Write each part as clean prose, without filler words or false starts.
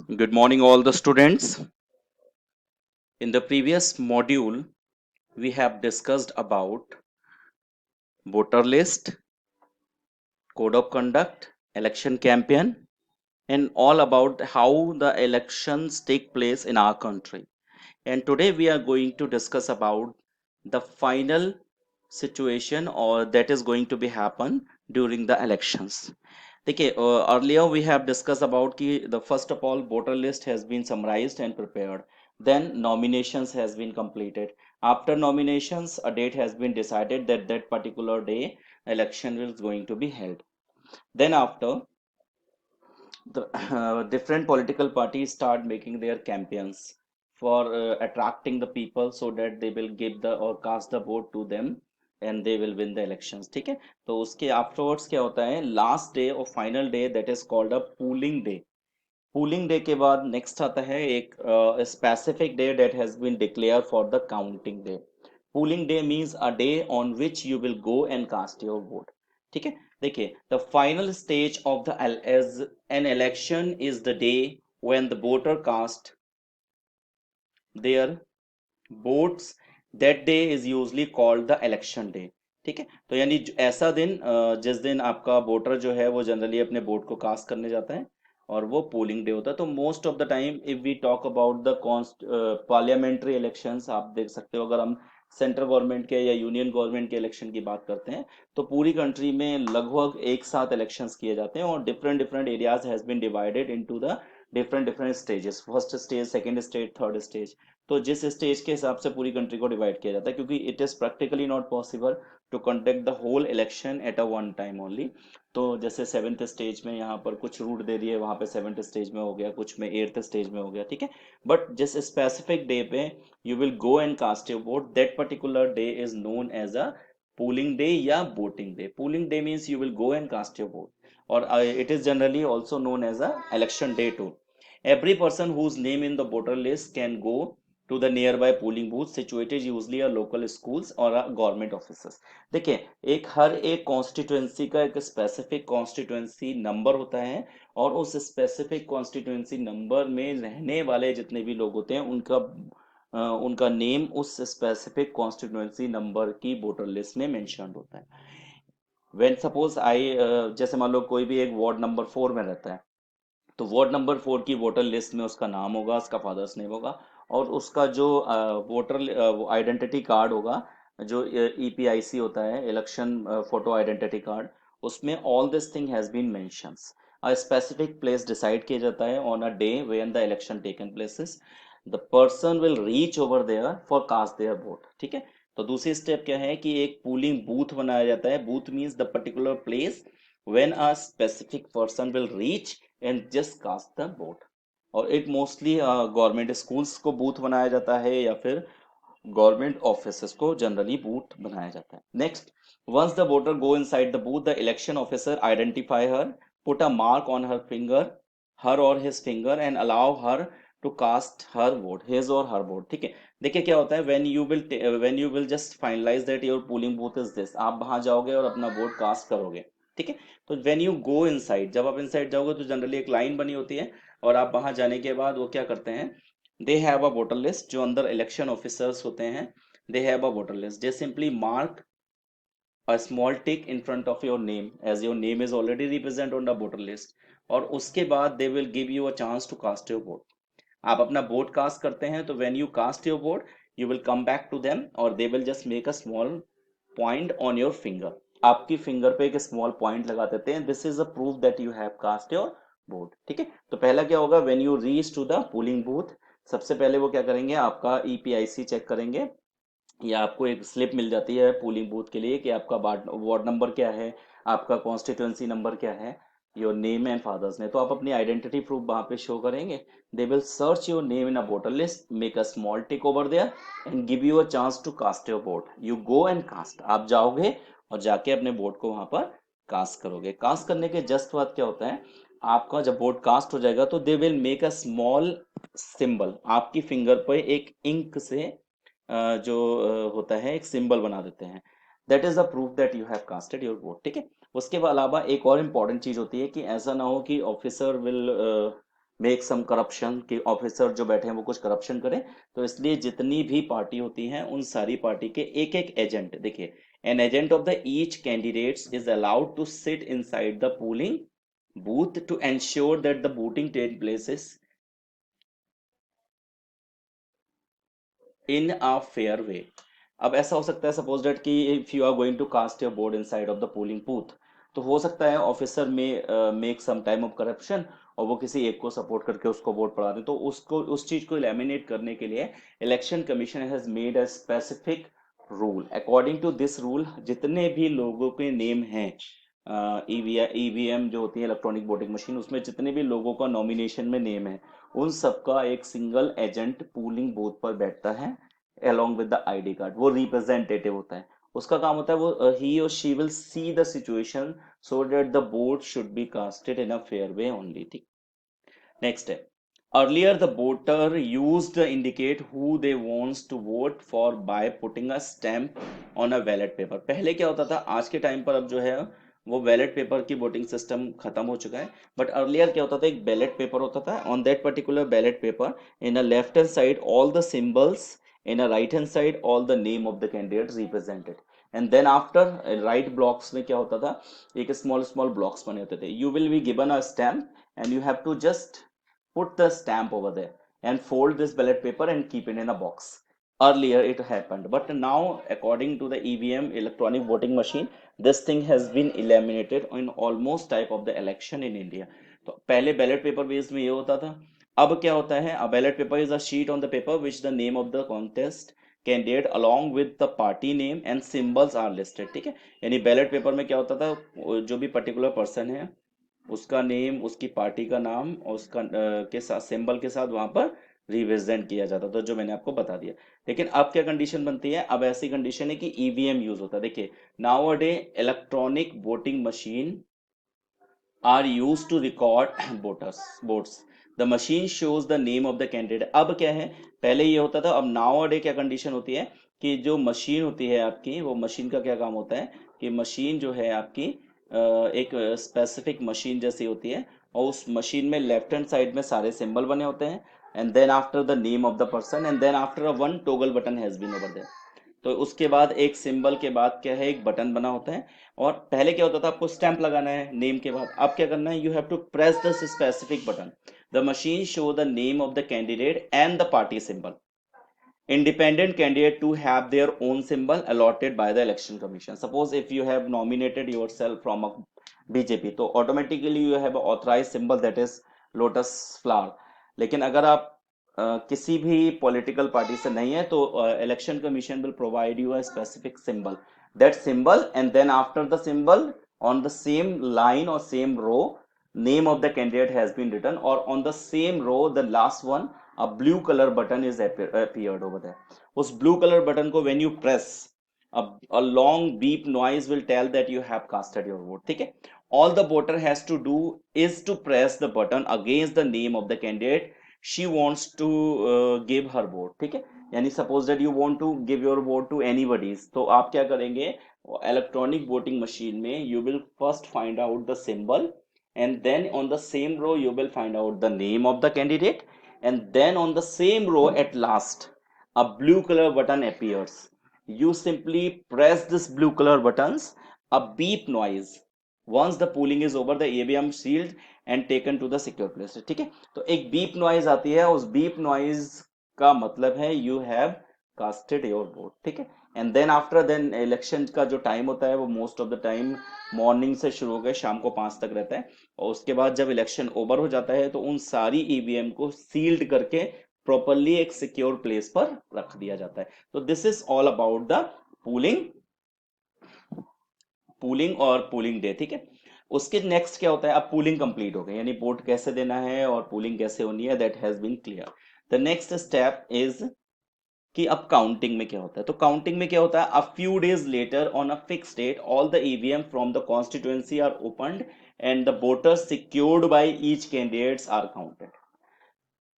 Good morning, all the students. In the previous module, we have discussed about voter list, code of conduct, election campaign, and all about how the elections take place in our country. And today we are going to discuss about the final situation or that is going to be happen during the elections. देखिए earlier we have discussed about कि the first of all voter list has been summarized and prepared, then nominations has been completed. After nominations a date has been decided that that particular day election is going to be held. Then after the different political parties start making their campaigns for attracting the people so that they will give the or cast the vote to them and they will win the elections. ठीक है, तो उसके afterwards क्या होता है, last day और final day that is called a polling day. Polling day के बाद नेक्स्ट आता है एक specific day that has been declared for the counting day. Polling day means a day on which you will go and cast your vote. ठीक है, देखिए the final stage of the as an election is the day when the voter cast their votes. That day is usually called the election day. ठीक है, तो यानी ऐसा दिन जिस दिन आपका वोटर जो है वो जनरली अपने वोट को कास्ट करने जाता है और वो पोलिंग डे होता है. तो most of the time if we talk about the parliamentary elections, आप देख सकते हो अगर हम सेंट्रल गवर्नमेंट के या यूनियन गवर्नमेंट के इलेक्शन की बात करते हैं तो पूरी कंट्री में लगभग एक साथ इलेक्शंस किए जाते हैं और different different areas has been divided into the different different stages, first stage, second stage, third stage. तो जिस स्टेज के हिसाब से पूरी कंट्री को डिवाइड किया जाता है, क्योंकि it is practically not possible to conduct the whole election at a one time only. तो जैसे सेवेंथ स्टेज में यहाँ पर कुछ रूट दे दिए, वहां पे सेवेंथ स्टेज में हो गया, कुछ में एट्थ स्टेज में हो गया. ठीक है, बट जिस स्पेसिफिक डे पे you will go and cast your vote, that particular day is known as a polling day या voting day. Polling day means you will go and cast your vote, और it is generally also known as a election day too. Every person whose name in the voter list can go to the nearby polling booth situated usually a local schools or a government offices. देखिए, एक हर एक constituency का एक specific constituency number होता है और उस specific constituency number में रहने वाले जितने भी लोग होते हैं उनका नेम उस स्पेसिफिक कॉन्स्टिट्यूएंसी नंबर की वोटर लिस्ट में मेंशन होता है. व्हेन सपोज आई, जैसे मान लो कोई भी एक वार्ड नंबर 4 में रहता है, तो वार्ड नंबर 4 की वोटर लिस्ट में उसका नाम होगा, उसका फादर्स नेम होगा और उसका जो वोटर आइडेंटिटी कार्ड होगा, जो ईपीआईसी होता है, इलेक्शन फोटो आइडेंटिटी कार्ड, उसमें all this thing has been mentions. A specific place decide किया जाता है on a day when the election taken places. The person will reach over there for cast their vote. ठीक है, तो दूसरी step क्या है कि एक पोलिंग बूथ बनाया जाता है. Booth means the particular place when a specific person will reach and just cast the vote. और इट मोस्टली गवर्नमेंट स्कूल्स को बूथ बनाया जाता है या फिर गवर्नमेंट ऑफिसेस को जनरली बूथ बनाया जाता है. Next, once the voter go inside the booth the election officer identify her, put a mark on her finger, her और his finger and allow her to cast her vote, his और her vote. ठीक है, देखिए क्या होता है, when you will just finalize that your polling booth is this, आप वहां जाओगे और अपना वोट कास्ट करोगे. ठीक है, तो व्हेन यू गो इनसाइड, जब आप इनसाइड जाओगे तो जनरली एक लाइन बनी होती है और आप वहां जाने के बाद वो क्या करते हैं, they have a voter list. जो अंदर इलेक्शन ऑफिसर्स होते हैं, they have a voter list. They simply mark a small tick in front of your name as your name is already represented on the voter list, और उसके बाद they will give you a chance to cast your vote. आप अपना vote cast करते हैं तो when you cast your vote you will come back to them और they will just make a small point on your finger. आपकी finger पे एक small point लगा देते हैं. This is a proof that you have cast your vote. ठीक है, तो पहला क्या होगा, when you reach to the polling booth, सबसे पहले वो क्या करेंगे, आपका ईपीआईसी चेक करेंगे या आपको एक स्लिप मिल जाती है पोलिंग बूथ के लिए कि आपका वार्ड नंबर क्या है, आपका कॉन्स्टिट्यूएंसी नंबर क्या है, योर नेम एंड फादर्स ने, तो आप अपनी आइडेंटिटी प्रूफ वहां पे शो करेंगे. They will search your name in a voter list, make a small tick over there and give you a chance to cast your vote. You go and cast, आप जाओगे और जाके अपने vote को वहां पर कास्ट करोगे. कास्ट करने के जस्ट बाद क्या होता है, आपका जब वोट कास्ट हो जाएगा तो they will make a small symbol, आपकी फिंगर पे एक इंक से जो होता है एक सिंबल बना देते हैं. That is the proof that you have casted your vote. ठीक है, उसके अलावा एक और इम्पॉर्टेंट चीज होती है कि ऐसा ना हो कि officer will make some corruption, कि ऑफिसर जो बैठे हैं वो कुछ करप्शन करें। तो इसलिए जितनी भी पार्टी होती हैं उन सारी पार्टी के एक एक एजेंट, देखिए, an agent of the each candidates is allowed to sit inside the polling booth to ensure that the voting takes places in a fair way। अब ऐसा हो सकता है, सपोज दैट कि if you are going to cast your बोर्ड inside of the polling booth, तो हो सकता है officer may make some time of corruption और वो किसी एक को सपोर्ट करके उसको वोट पड़ा दे। तो उसको, उस चीज को एलिमिनेट करने के लिए election commission has made a specific rule. According to this rule जितने भी लोगों के नेम हैं, ईवीएम जो होती है इलेक्ट्रॉनिक वोटिंग मशीन, उसमें जितने भी लोगों का नॉमिनेशन में नेम है, उन सबका एक सिंगल एजेंट पोलिंग बूथ पर बैठता है along with the ID card. वो रिप्रेजेंटेटिव होता है, उसका काम होता है वो ही और she will see the situation so that the vote should be casted in a fair way only. ठीक, नेक्स्ट है, earlier the voter used to indicate who they wants to vote for by putting a stamp on a ballot paper। पहले क्या होता था, आज के time पर अब जो है वो बैलेट पेपर की वोटिंग सिस्टम खत्म हो चुका है, बट अर्लियर क्या होता था, एक बैलेट पेपर होता था, on that particular ballot paper in a left hand side all the symbols, in a right hand side all the name of the candidate represented, and then after right blocks में क्या होता था, एक small small blocks बने होते थे, you will be given a stamp and you have to just put the stamp over there and fold this ballot paper and keep it in a box। Earlier it happened, but now according to the EVM electronic voting machine, this thing has been eliminated in almost type of the election in India। तो पहले ballot paper based में ये होता था, अब क्या होता है, a ballot paper is a sheet on the paper which the name of the contest candidate along with the party name and symbols are listed। ठीक है, यानी बैलेट पेपर में क्या होता था, जो भी पर्टिकुलर पर्सन है उसका नेम, उसकी पार्टी का नाम और उसका के साथ सिंबल के साथ वहां पर रिप्रेजेंट किया जाता था, जो मैंने आपको बता दिया। लेकिन अब क्या कंडीशन बनती है, अब ऐसी कंडीशन है कि ईवीएम यूज होता है। देखिए, now a day electronic voting machine are used to record voters votes। the machine shows the name of the candidate। अब क्या है, पहले ये होता था, अब नाउ अडे क्या कंडीशन होती है कि जो मशीन होती है आपकी, वो मशीन का क्या काम होता है कि मशीन जो है आपकी एक स्पेसिफिक मशीन जैसी होती है, और उस मशीन में लेफ्ट हैंड साइड में सारे सिंबल बने होते हैं, and then after the name of the person and then after a one toggle button has been over there. तो उसके बाद एक सिंबल के बाद क्या है, एक बटन बना होता है। और पहले क्या होता था, आपको स्टैंप लगाना है नेम के बाद, अब क्या करना है, you have to press the specific button, the machine show the name of the candidate and the party symbol, independent candidate to have their own symbol allotted by the election commission। suppose if you have nominated yourself from a BJP, तो automatically you have a authorized symbol that is lotus flower। लेकिन अगर आप किसी भी political party से नहीं है तो election commission will provide you a specific symbol, that symbol and then after the symbol on the same line or same row name of the candidate has been written, or on the same row the last one a blue color button is appeared over there। उस blue color button को when you press, a long beep noise will tell that you have casted your vote। ठीक है, all the voter has to do is to press the button against the name of the candidate she wants to give her vote। ठीक है, यानी suppose that you want to give your vote to anybody, तो आप क्या करेंगे, electronic voting machine में you will first find out the symbol, and then on the same row you will find out the name of the candidate, and then on the same row at last a blue color button appears, you simply press this blue color buttons, a beep noise, once the polling is over the EVM sealed and taken to the secure place। ठीक है, तो एक beep noise आती है, उस beep noise का मतलब है you have casted your vote. ठीक है, and then after then election का जो टाइम होता है वो most of the time morning से शुरू होकर शाम को 5 तक रहता है, और उसके बाद जब इलेक्शन ओवर हो जाता है तो उन सारी ईवीएम को सील्ड करके प्रॉपरली एक सिक्योर प्लेस पर रख दिया जाता है। तो this is all about the pooling pooling और पूलिंग डे। ठीक है, उसके नेक्स्ट क्या होता है, अब पूलिंग कंप्लीट हो गई, यानी वोट कैसे देना है और पूलिंग कैसे होनी है, that has been clear. The next step is कि अब काउंटिंग में क्या होता है। तो काउंटिंग में क्या होता है, a few days later on a fix date all the EVM from the constituency are opened and the voters secured by each candidates are counted.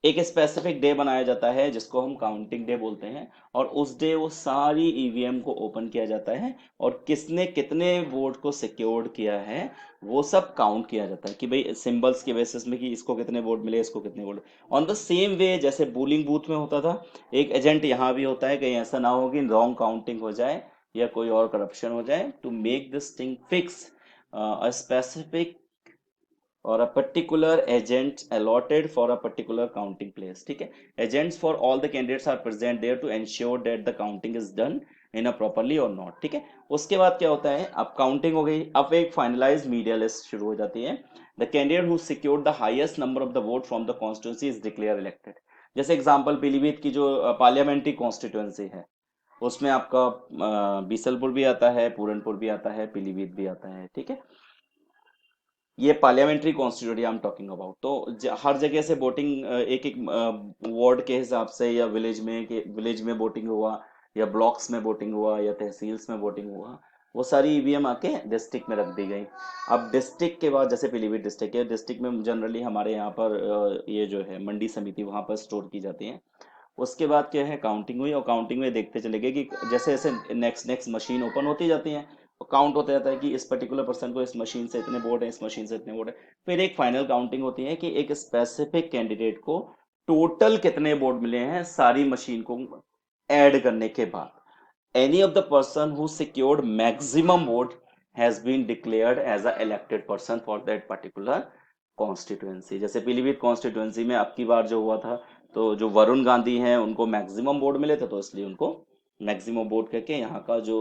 एक स्पेसिफिक डे बनाया जाता है जिसको हम काउंटिंग डे बोलते हैं, और उस डे वो सारी ईवीएम को ओपन किया जाता है, और किसने कितने वोट को सिक्योर्ड किया है वो सब काउंट किया जाता है कि भाई सिंबल्स के बेसिस में कि इसको कितने वोट मिले, इसको कितने vote. On the same way जैसे पोलिंग बूथ में होता था, एक एजेंट यहाँ भी होता है, कहीं ऐसा ना हो कि रॉन्ग काउंटिंग हो जाए या कोई और करप्शन हो जाए, to make this thing fix a specific or a particular agent allotted for a particular counting place. ठीक है, agents for all the candidates are present there to ensure that the counting is done in a properly or not. ठीक है, उसके बाद क्या होता है, अब काउंटिंग हो गई, अब एक फाइनलाइज मीडिया लिस्ट शुरू हो जाती है। The candidate who secured the highest number of the vote from the constituency is declare elected. जैसे एग्जांपल पीलीभीत की जो पार्लियामेंट्री कॉन्स्टिट्यूंसी है, उसमें आपका बीसलपुर भी आता है, पूरनपुर भी आता है, पीलीभीत भी आता है। ठीक है, ये parliamentary constituency I am talking about. तो हर जगह से वोटिंग एक एक वार्ड के हिसाब से, या विलेज में वोटिंग हुआ, या ब्लॉक्स में वोटिंग हुआ, या तहसील्स में वोटिंग हुआ, वो सारी ईवीएम आके डिस्ट्रिक्ट में रख दी गई। अब डिस्ट्रिक्ट के बाद जैसे पीलीभीत डिस्ट्रिक्ट है, डिस्ट्रिक्ट में जनरली हमारे यहाँ पर ये जो है मंडी समिति वहां पर स्टोर की जाती है। उसके बाद क्या है, काउंटिंग हुई, और काउंटिंग में देखते चले गए कि जैसे जैसे नेक्स्ट नेक्स्ट मशीन ओपन होती जाती है, काउंट होता जाता है कि इस पर्टिकुलर पर्सन को इस मशीन से इतने वोट है, इस मशीन से इतने वोट है। फिर एक फाइनल काउंटिंग होती है कि एक स्पेसिफिक कैंडिडेट को टोटल कितने वोट मिले हैं सारी मशीन को ऐड करने के बाद। any of the person who secured maximum vote has been declared as a elected person for that particular constituency। जैसे पीलीभीत कॉन्स्टिट्यूएंसी में अब की बार जो हुआ था, तो जो वरुण गांधी हैं उनको मैक्सिमम वोट मिले थे, तो इसलिए उनको मैक्सिमम वोट करके यहाँ का जो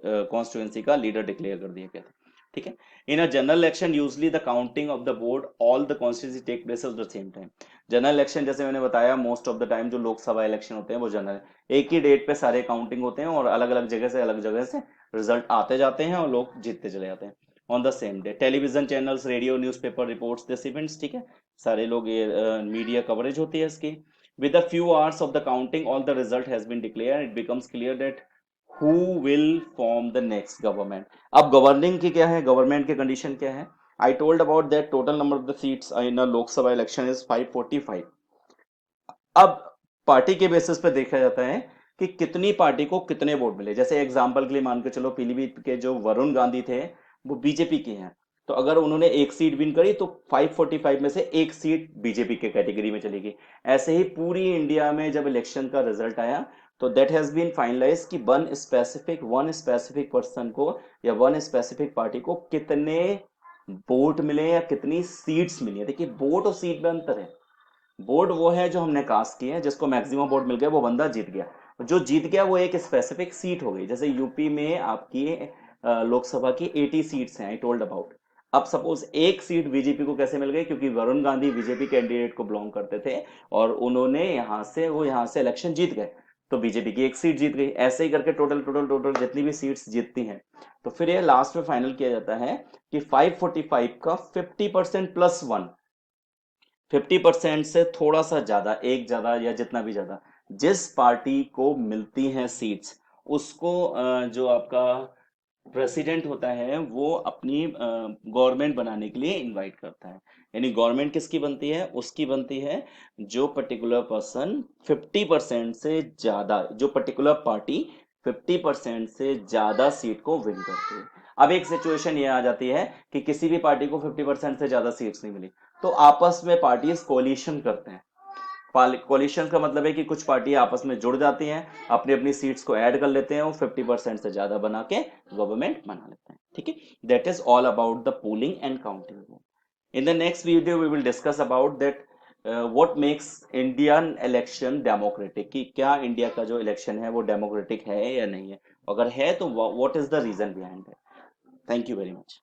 कॉन्स्टिट्यूएंसी का लीडर डिक्लेयर कर दिया गया था। ठीक है, in a general election usually the counting of the vote all the constituency take place at the same time. General election जैसे मैंने बताया, मोस्ट ऑफ द टाइम जो लोकसभा इलेक्शन होते हैं वो जनरल एक ही डेट पे सारे काउंटिंग होते हैं, और अलग अलग जगह से रिजल्ट आते जाते हैं, और लोग जीतते चले जाते हैं on the same day. Television channels, radio, newspaper reports this events. ठीक है, सारे लोग ये मीडिया कवरेज होती है इसकी। With a few hours of the counting all the result has been declared, it becomes clear that who will form the next government. अब governing की क्या है, गवर्नमेंट की कंडीशन क्या है, I told about that total number of the seats in a Lok Sabha election is 545। अब party के basis पे देखा जाता है कि कितनी पार्टी को कितने वोट मिले। जैसे एग्जांपल के लिए मान के चलो, पीलीभीत के जो वरुण गांधी थे वो बीजेपी के हैं, तो अगर उन्होंने एक सीट विन करी तो 545 में से एक सीट बीजेपी के कैटेगरी में चलेगी। ऐसे ही पूरी इंडिया में जब इलेक्शन का रिजल्ट आया, तो दैट हैज बीन फाइनलाइज कि वन स्पेसिफिक पर्सन को या वन स्पेसिफिक पार्टी को कितने वोट मिले या कितनी सीट्स मिली है। देखिए, वोट और सीट में अंतर है। वोट वो है जो हमने कास्ट किए हैं, जिसको मैक्सिमम वोट मिल गया वो बंदा जीत गया। जो जीत गया वो एक स्पेसिफिक सीट हो गई। जैसे यूपी में आपकी लोकसभा की 80 सीट्स हैं, आई टोल्ड अबाउट। अब सपोज एक सीट बीजेपी को कैसे मिल गई, क्योंकि वरुण गांधी बीजेपी कैंडिडेट को बिलोंग करते थे, और उन्होंने यहाँ से इलेक्शन जीत गए, तो बीजेपी की एक सीट जीत गई। ऐसे ही करके टोटल टोटल टोटल जितनी भी सीट्स जीतती हैं, तो फिर ये लास्ट में फाइनल किया जाता है कि 545 का 50% प्लस वन, 50% से थोड़ा सा ज्यादा, एक ज्यादा या जितना भी ज्यादा, जिस पार्टी को मिलती हैं सीट्स, उसको जो आपका प्रेसिडेंट होता है वो अपनी गवर्नमेंट बनाने के लिए इनवाइट करता है। यानी गवर्नमेंट किसकी बनती है, उसकी बनती है जो पर्टिकुलर पर्सन 50% से ज्यादा, जो पर्टिकुलर पार्टी 50% से ज्यादा सीट को विन करती है। अब एक सिचुएशन ये आ जाती है कि किसी भी पार्टी को 50% से ज्यादा सीट्स नहीं मिली, तो आपस में पार्टीज कोलिशन करते हैं। कोलिशन का मतलब है कि कुछ पार्टी आपस में जुड़ जाती हैं, अपनी अपनी सीट्स को ऐड कर लेते हैं, और 50% से ज्यादा बना के गवर्नमेंट बना लेते हैं। ठीक है, that is all about the polling and counting. In the next video we will discuss about that what makes Indian election democratic, कि क्या इंडिया का जो इलेक्शन है वो डेमोक्रेटिक है या नहीं है, अगर है तो what is the reason behind it. Thank you very much.